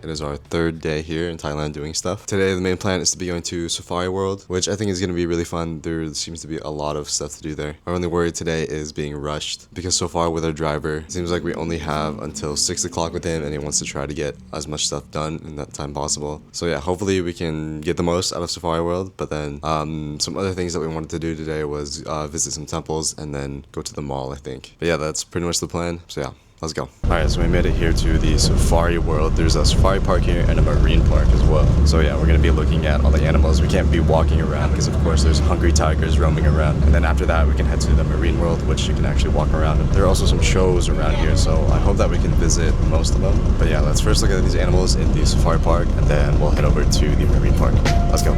It is our third day here in Thailand doing stuff. Today the main plan is to be going to Safari World, which I think is going to be really fun. There seems to be a lot of stuff to do there. Our only worry today is being rushed because so far with our driver, it seems like we only have until 6 o'clock with him and he wants to try to get as much stuff done in that time possible. So yeah, hopefully we can get the most out of Safari World. But then some other things that we wanted to do today was visit some temples and then go to the mall, I think. But yeah, that's pretty much the plan. So yeah. Let's go. Alright, so we made it here to the Safari World. There's a safari park here and a marine park as well. So yeah, we're going to be looking at all the animals. We can't be walking around because of course there's hungry tigers roaming around. And then after that we can head to the marine world, which you can actually walk around. There are also some shows around here, so I hope that we can visit most of them. But yeah, let's first look at these animals in the safari park and then we'll head over to the marine park. Let's go.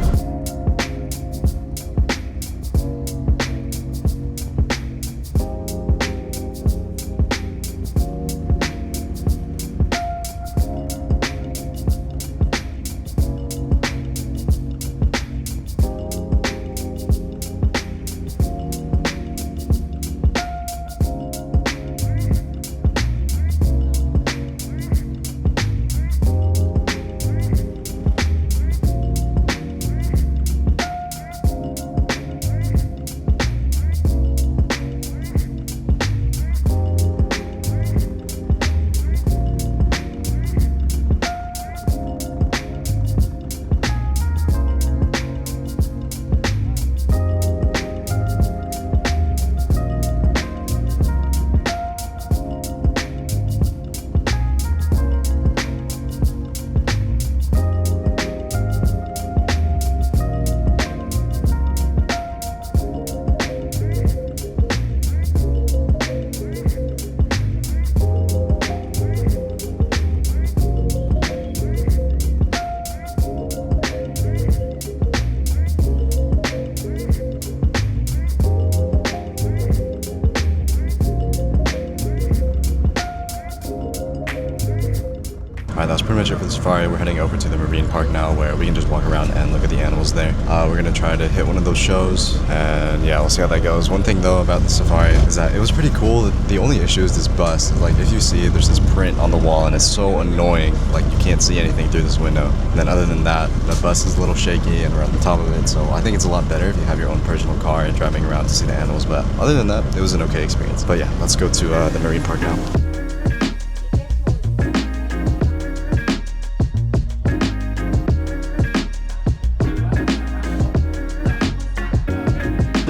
That's pretty much it for the safari. We're heading over to the marine park now where we can just walk around and look at the animals there. We're going to try to hit one of those shows and yeah, we'll see how that goes. One thing though about the safari is that it was pretty cool. The only issue is this bus. Like if you see, there's this print on the wall and it's so annoying. Like you can't see anything through this window. And then other than that, the bus is a little shaky and we're on the top of it. So I think it's a lot better if you have your own personal car and driving around to see the animals. But other than that, it was an okay experience. But yeah, let's go to the marine park now.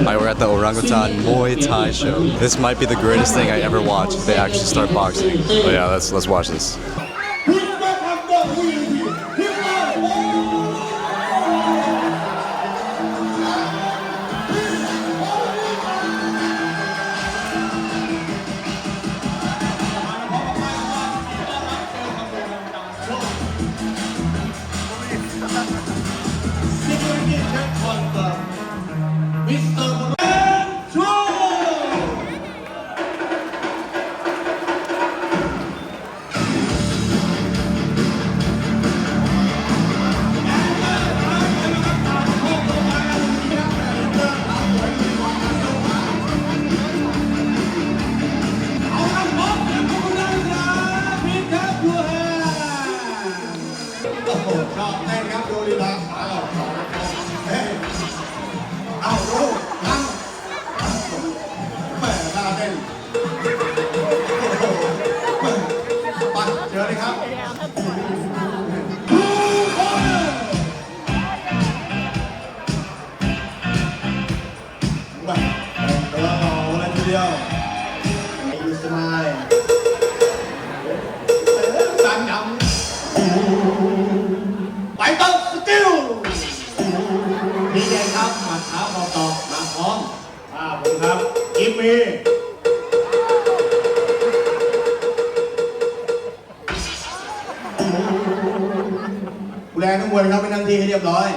Alright, we're at the Orangutan Muay Thai show. This might be the greatest thing I ever watched if they actually start boxing. Oh yeah, let's watch this.แรงทั้งมวลครับไปนั่งที่ให้เรียบร้อย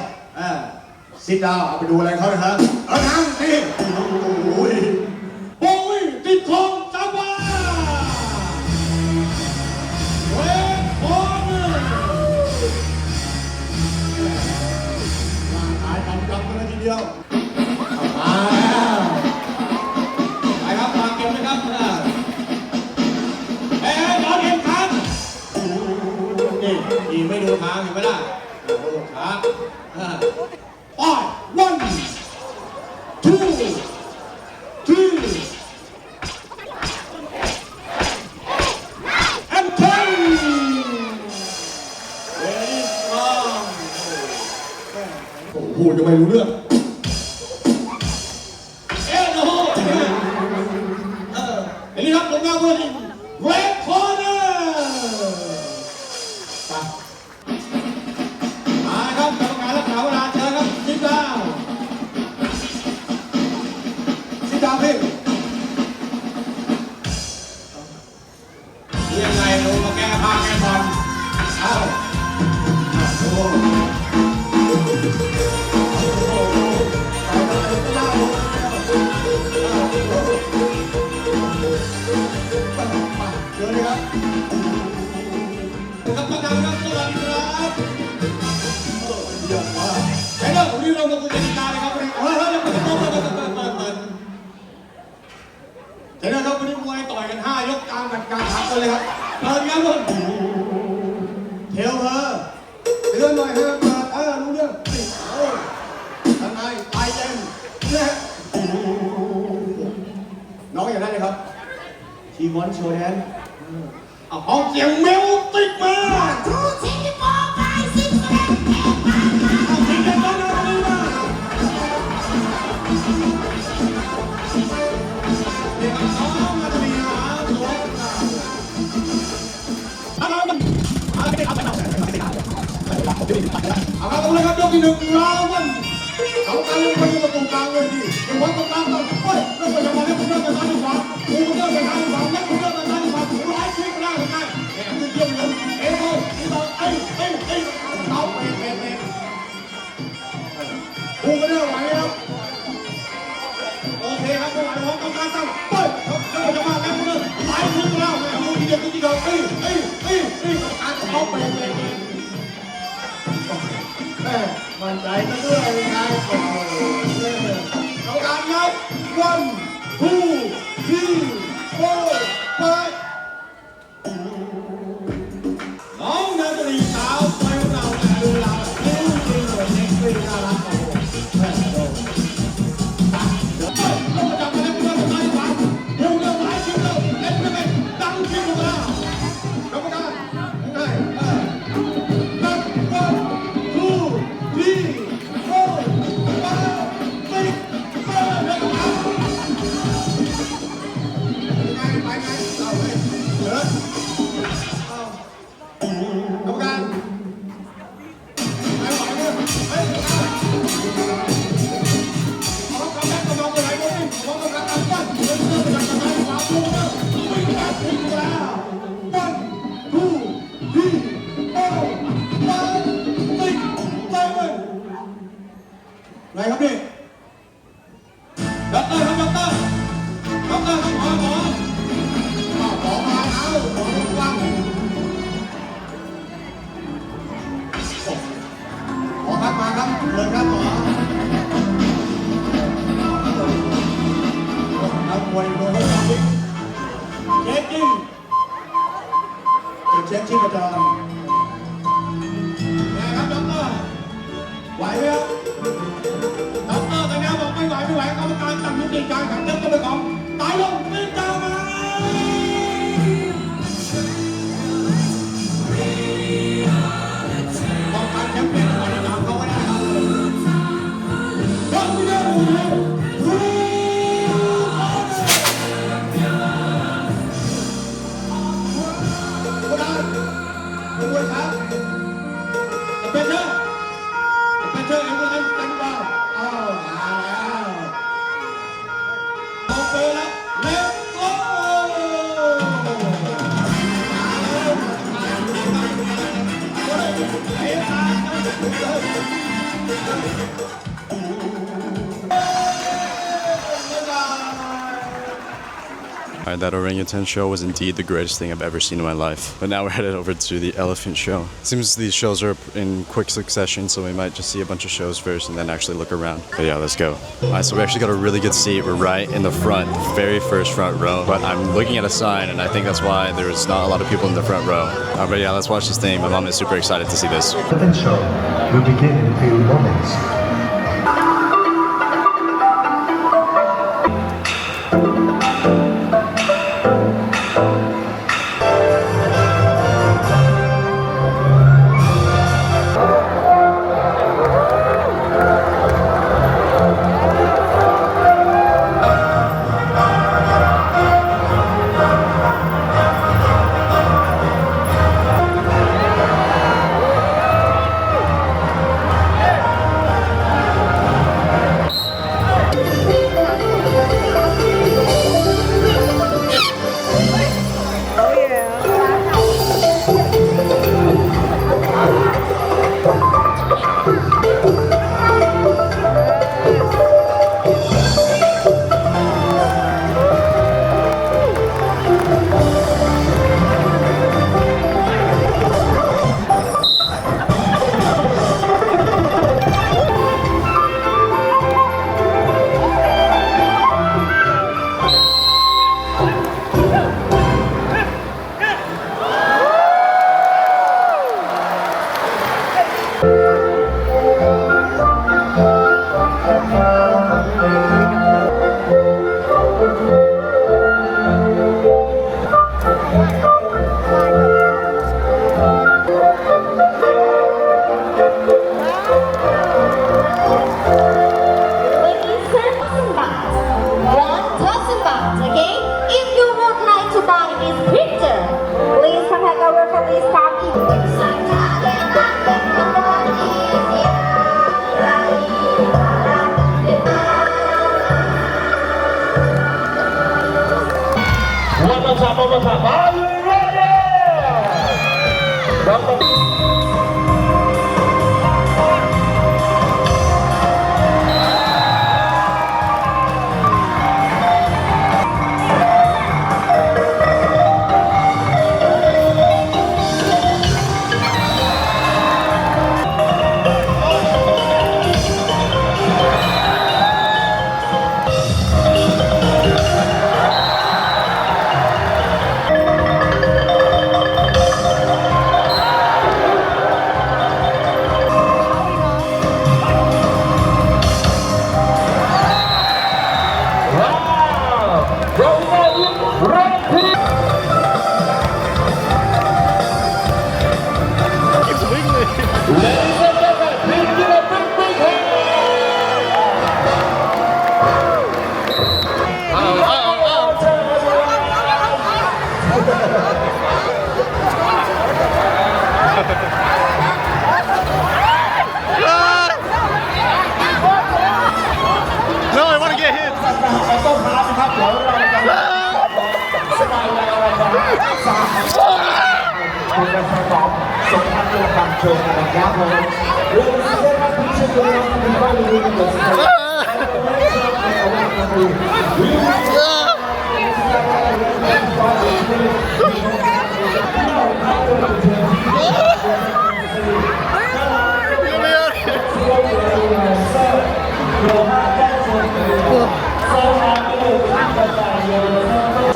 ซิดดาวเอาไปดูอะไรเขาเลยครับเอานั่งที่โอ้ยติดของจับว่าเวทพร้อมร่างกายกำกับกันเลยทีเดียวไปครับมาเก็บนะครับตอนเห็นครับนี่ one two three and ten very strong โอ้โหจะไม่รู้เรื่องโอ้โหอันนี้ครับผมงานวันนี้เรดคอร์เนอร์มาครับกรรมการรักษาเวลาเชิญครับซิดาวพี่ยังไงลงมาแก้ผ้าแก้บอลอ้าวโอ้โหเชิญเลยครับครับประธานครับสวัสดีครับเยี่ยมมากไอ้เรื่องของนี้เรามาคุยกันอีกนานเลยครับเฮ้ยเปิดเห็นไหมครับวันนี้มวยต่อยกัน5 ยกกลางกันกลางขับกันเลยครับเปิดครับเพื่อนเทลเตือนหน่อยให้มันเปิดรู้เรื่องทำไงตายเต็มเนี่ยน้องอย่างนั้นเลยครับทีมวันโชว์แดนเอาเสียงเมลติดมาทูทีโฟร์ไฟว์ซิกซ์เซเว่นเอาทีเด็ดมาเลยมาเอาครับเลยครับยกที่1ราวันเอาการเล่นคนอยู่ประตูกลางเลยดิเป็นวัดตรงกลางก่อนเฮ้ยเริ่มไปจังหวะนี้ผมเริ่มไปทางที่ขวาผมเริ่มไปทางที่ขวาแล้วผมเริ่มไปทางที่ขวาผมร้ายชิงได้หรือไงแหมเยี่ยมเลยเอ้ยเอาไปพุ่งไปเรื่อยไหวครับโอเคครับไม่ไหวพร้อมต้องการตั้งเฮ้ยเขาจะมาแล้วผมเริ่มร้ายชิงแล้วแหมดูทีเดียวทีเดียวการเอาไปมั่นใจกันด้วยนายโอ้โหเอาการนับ one two three four five น้องนาตรีสาวไปเราดูเราจริงจริงเลยเด็กดีน่ารักโอ้โหแม่โดนเราจับมาแล้วเพื่อนนายหวังดูเรื่องหลายชิ้นเลยเล่นไม่เป็นดังชิ้นของเรากรรมการได้ไรครับพี่ด็อกเตอร์ครับด็อกเตอร์ครับหมอมาเอาหมอว่างหมอครับมาครับเชิญครับหมอนักมวยโดนเขาจับเช็คกิ้งเช็คชีพจรไงครับด็อกเตอร์ไหวไหมครับด็อกเตอร์แต่แนวบอกไม่ไหวกรรมการสั่งยุติการแข่งขันก็เป็นของตายลงไม่เจ้ามาป้องกันแชมป์เป็นของเราเขาไม่ได้ครับวันนี้เป็นมวยครับเป็นเชื่อเอ็มก็เล่นเต็มบ้าอ้าวมาแล้วโอเคแล้วเล็กโก้มาแล้วเฮ้ยตา Alright, that Orangutan Show was indeed the greatest thing I've ever seen in my life. But now we're headed over to the Elephant Show. Seems these shows are in quick succession, so we might just see a bunch of shows first and then actually look around. But yeah, let's go. Alright, so we actually got a really good seat. We're right in the front, very first front row. But I'm looking at a sign, and I think that's why there's not a lot of people in the front row. But yeah, let's watch this thing. My mom is super excited to see this. Dolphin Show will begin in a few moments.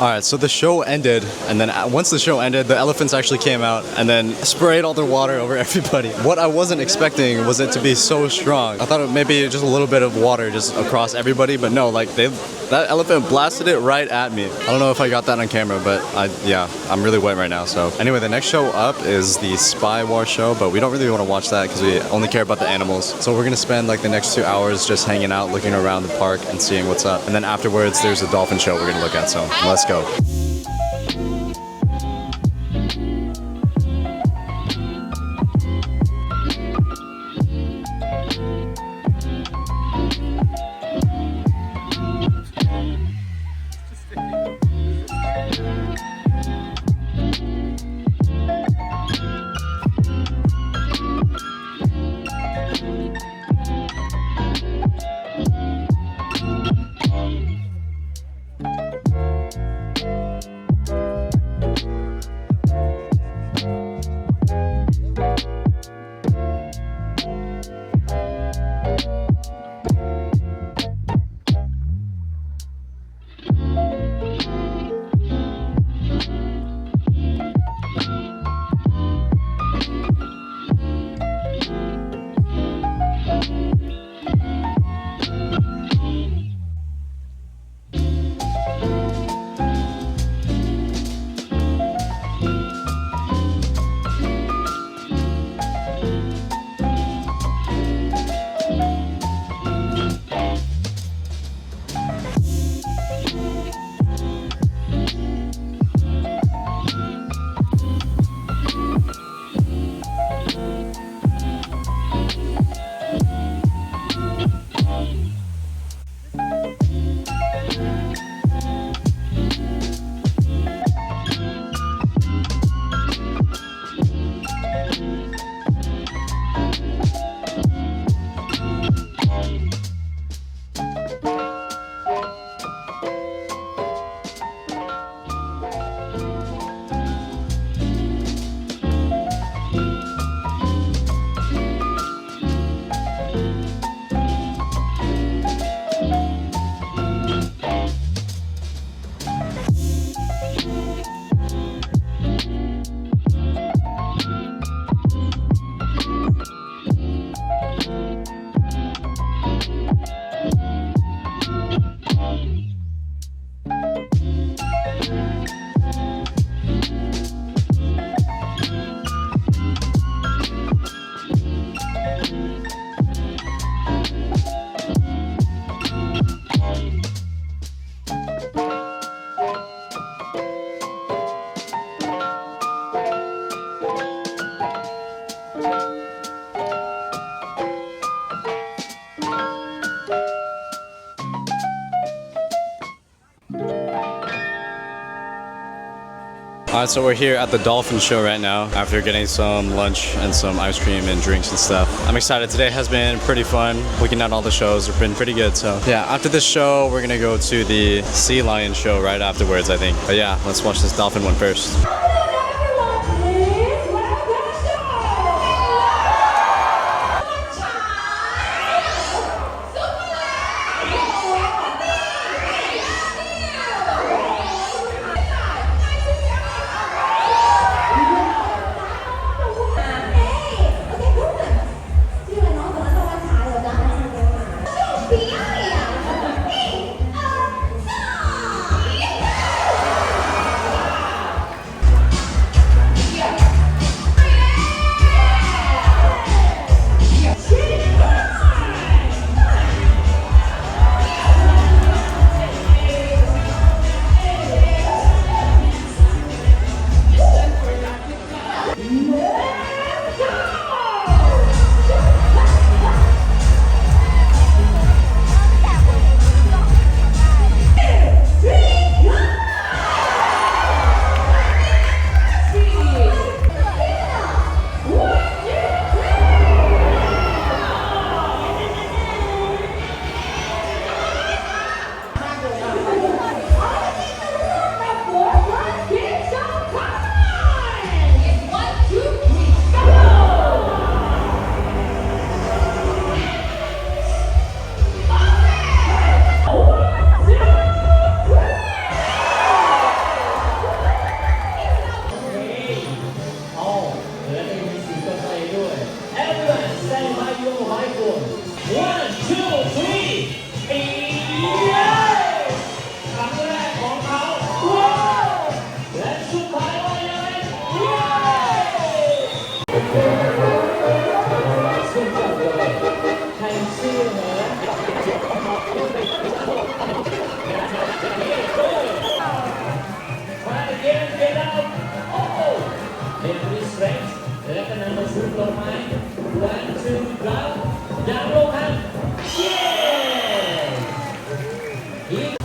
Alright, so the show ended, and then once the show ended, the elephants actually came out and then sprayed all their water over everybody. What I wasn't expecting was it to be so strong. I thought it maybe just a little bit of water just across everybody, but no, like that elephant blasted it right at me. I don't know if I got that on camera, but I'm really wet right now. So anyway, the next show up is the Spy War show, but we don't really want to watch that because we only care about the animals. So we're gonna spend like the next 2 hours just hanging out, looking around the park and seeing what's up. And then afterwards, there's a dolphin show we're gonna look at. So let's go. Alright, so we're here at the Dolphin Show right now after getting some lunch and some ice cream and drinks and stuff. I'm excited. Today has been pretty fun. Looking at all the shows have been pretty good. So yeah, after this show, we're gonna go to the sea lion show right afterwards, I think. But yeah, let's watch this dolphin one first.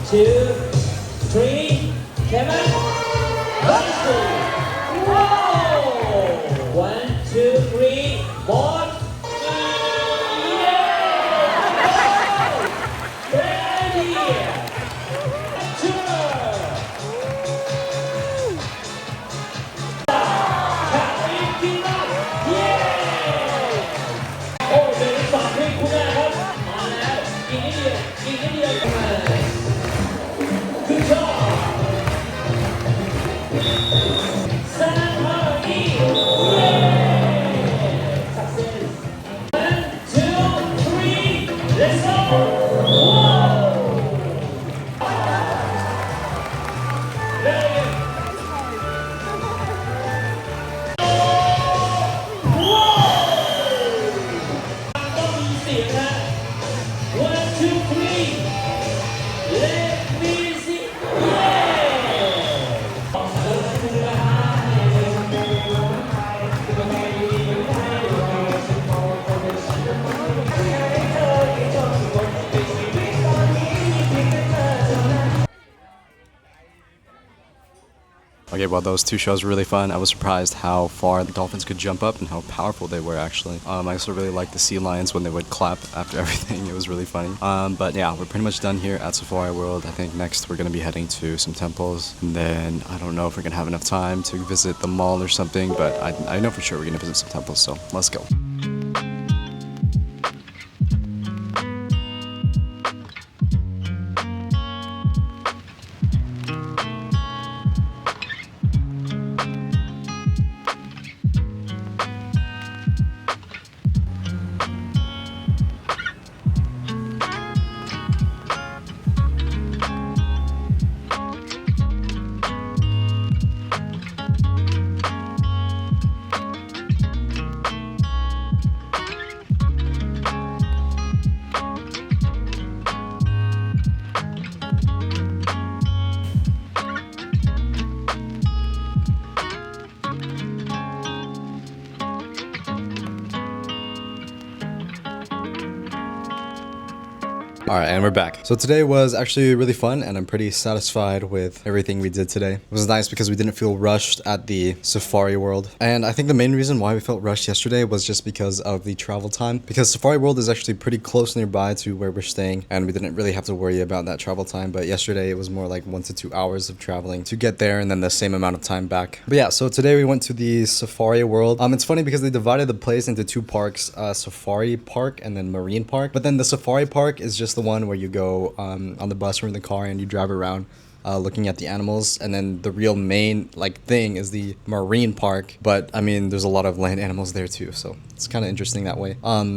Two, three, Kevin. Whoa! 1, 2, 3, board. Ready. Okay, well, those two shows were really fun. I was surprised how far the dolphins could jump up and how powerful they were, actually. I also really liked the sea lions when they would clap after everything. It was really funny. But yeah, we're pretty much done here at Safari World. I think next we're going to be heading to some temples. And then I don't know if we're going to have enough time to visit the mall or something, but I know for sure we're going to visit some temples, so let's go. All right, and we're back. So today was actually really fun, and I'm pretty satisfied with everything we did today. It was nice because we didn't feel rushed at the Safari World. And I think the main reason why we felt rushed yesterday was just because of the travel time. Because Safari World is actually pretty close nearby to where we're staying, and we didn't really have to worry about that travel time. But yesterday it was more like 1 to 2 hours of traveling to get there, and then the same amount of time back. But yeah, so today we went to the Safari World. It's funny because they divided the place into two parks, Safari Park and then Marine Park. But then the Safari Park is just the one where you go on the bus or in the car and you drive around looking at the animals, and then the real main like thing is the Marine Park. But I mean, there's a lot of land animals there too, so it's kind of interesting that way.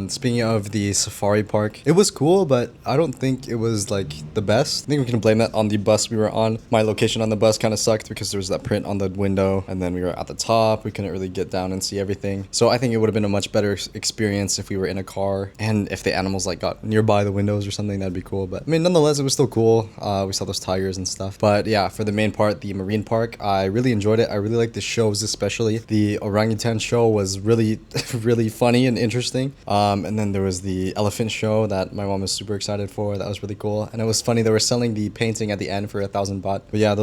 Speaking of the Safari Park, it was cool, but I don't think it was like the best. I think we can blame that on the bus we were on. My location on the bus kind of sucked because there was that print on the window, and then we were at the top. We couldn't really get down and see everything. So I think it would have been a much better experience if we were in a car, and if the animals like got nearby the windows or something, that'd be cool. But I mean, nonetheless, it was still cool. We saw those tigers and stuff. But yeah, for the main part, the Marine Park, I really enjoyed it. I really liked the shows, especially the Orangutan Show was really, really funny and interesting. And then there was the Elephant Show that my mom was super excited for. That was really cool. And it was funny, they were selling the painting at the end for 1,000 baht. But yeah,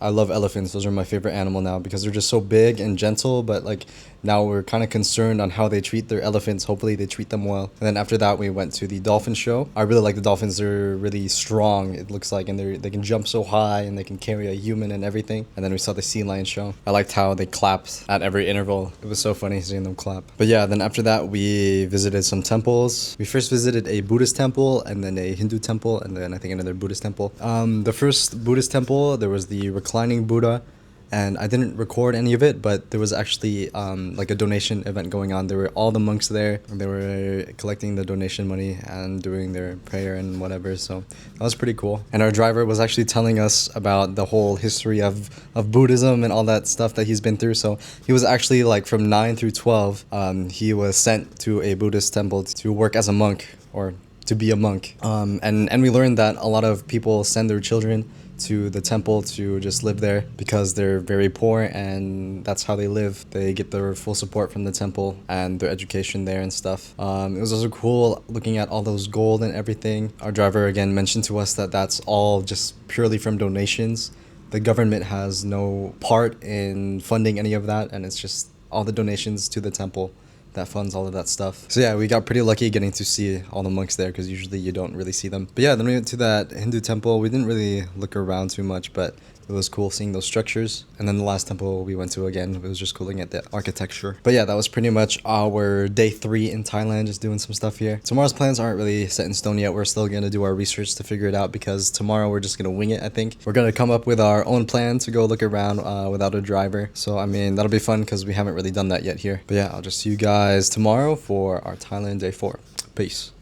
I love elephants. Those are my favorite animal now because they're just so big and gentle. But like now we're kind of concerned on how they treat their elephants. Hopefully they treat them well. And then after that, we went to the Dolphin Show. I really like the dolphins. They're really strong, it looks like, and they can jump so high, and they can carry a human and everything. And then we saw the sea lion show. I liked how they clapped at every interval. It was so funny seeing them clap. But yeah, then after that, we visited some temples. We first visited a Buddhist temple, and then a Hindu temple, and then I think another Buddhist temple. The first Buddhist temple, there was the reclining Buddha, and I didn't record any of it, but there was actually like a donation event going on. There were all the monks there, and they were collecting the donation money and doing their prayer and whatever, so that was pretty cool. And our driver was actually telling us about the whole history of Buddhism and all that stuff that he's been through. So he was actually like from 9 through 12, he was sent to a Buddhist temple to work as a monk, or to be a monk. And we learned that a lot of people send their children to the temple to just live there because they're very poor, and that's how they live. They get their full support from the temple and their education there and stuff. It was also cool looking at all those gold and everything. Our driver again mentioned to us that that's all just purely from donations. The government has no part in funding any of that, and it's just all the donations to the temple that funds all of that stuff. So yeah, we got pretty lucky getting to see all the monks there because usually you don't really see them. But yeah, then we went to that Hindu temple. We didn't really look around too much, but it was cool seeing those structures. And then the last temple we went to again, it was just cool looking at the architecture. But yeah, that was pretty much our day 3 in Thailand, just doing some stuff here. Tomorrow's plans aren't really set in stone yet. We're still gonna do our research to figure it out because tomorrow we're just gonna wing it, I think. We're gonna come up with our own plan to go look around without a driver. So I mean, that'll be fun because we haven't really done that yet here. But yeah, I'll just see you guys tomorrow for our Thailand day 4. Peace.